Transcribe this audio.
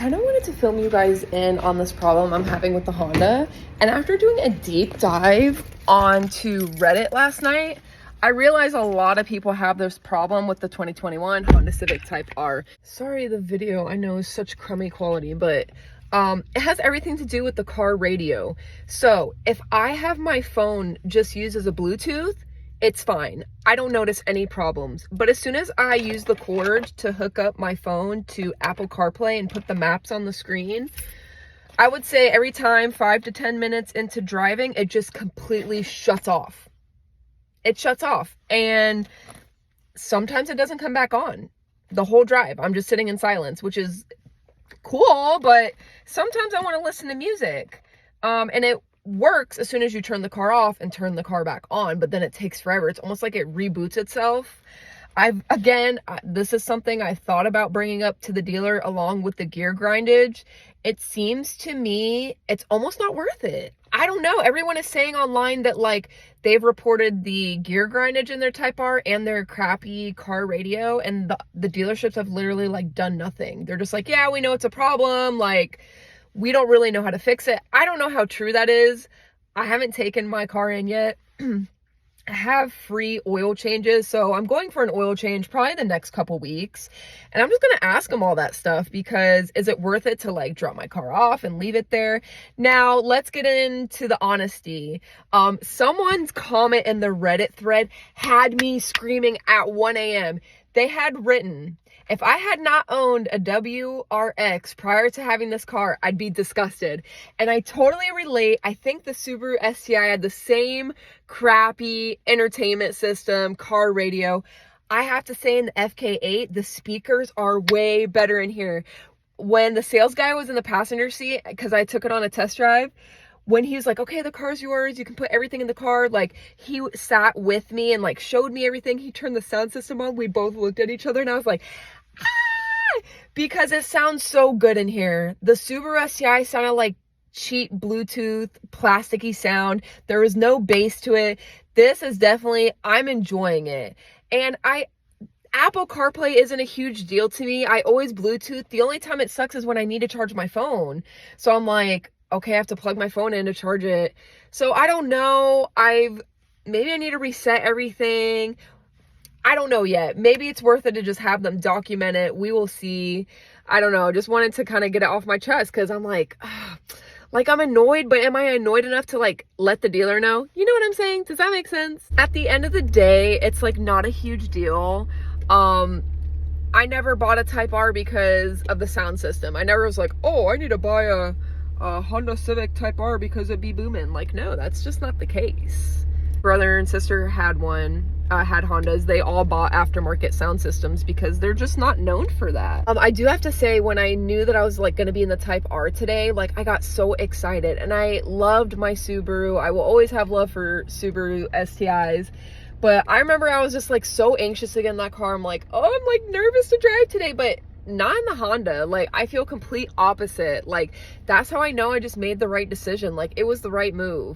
kind of wanted to film you guys in on this problem I'm having with the Honda. And after doing a deep dive onto Reddit last night, I realized a lot of people have this problem with the 2021 Honda Civic Type R. Sorry, the video I know is such crummy quality, but it has everything to do with the car radio. So if I have my phone just used as a Bluetooth, it's fine. I don't notice any problems. But as soon as I use the cord to hook up my phone to Apple CarPlay and put the maps on the screen, I would say every time 5 to 10 minutes into driving, it just completely shuts off. It shuts off. And sometimes it doesn't come back on the whole drive. I'm just sitting in silence, which is cool, but sometimes I want to listen to music. And it works as soon as you turn the car off and turn the car back on, but then it takes forever. It's almost like it reboots itself. This is something I thought about bringing up to the dealer along with the gear grindage. It seems to me it's almost not worth it. I don't know. Everyone is saying online that like they've reported the gear grindage in their Type R and their crappy car radio, and the dealerships have literally like done nothing. They're just like, yeah, we know it's a problem. Like, we don't really know how to fix it. I don't know how true that is. I haven't taken my car in yet. I have free oil changes, so I'm going for an oil change probably the next couple weeks. And I'm just going to ask them all that stuff because is it worth it to like drop my car off and leave it there? Now, let's get into the honesty. Someone's comment in the Reddit thread had me screaming at 1 a.m. They had written, if I had not owned a WRX prior to having this car, I'd be disgusted. And I totally relate. I think the Subaru STI had the same crappy entertainment system, car radio. I have to say in the FK8, the speakers are way better in here. When the sales guy was in the passenger seat, because I took it on a test drive, when he was like, okay, the car's yours, you can put everything in the car, like he sat with me and like showed me everything. He turned the sound system on. We both looked at each other and I was like, ah! Because it sounds so good in here. The Subaru STI sounded like cheap Bluetooth, plasticky sound. There was no bass to it. This is definitely, I'm enjoying it. And Apple CarPlay isn't a huge deal to me. I always Bluetooth. The only time it sucks is when I need to charge my phone. So I'm like, okay, I have to plug my phone in to charge it. So I don't know. Maybe I need to reset everything. I don't know yet. Maybe it's worth it to just have them document it. We will see. I don't know. Just wanted to kind of get it off my chest because I'm like, I'm annoyed, but am I annoyed enough to like let the dealer know? You know what I'm saying? Does that make sense? At the end of the day, it's like not a huge deal. I never bought a Type R because of the sound system. I never was like, oh, I need to buy a Honda Civic Type R because it'd be booming. Like, no, that's just not the case. Brother and sister had Hondas. They all bought aftermarket sound systems because they're just not known for that. I do have to say, when I knew that I was like going to be in the Type R today, like I got so excited and I loved my Subaru. I will always have love for Subaru STIs. But I remember I was just like so anxious to get in that car. I'm like, oh, I'm like nervous to drive today, but not in the Honda. Like, I feel complete opposite. Like, that's how I know I just made the right decision. Like, it was the right move.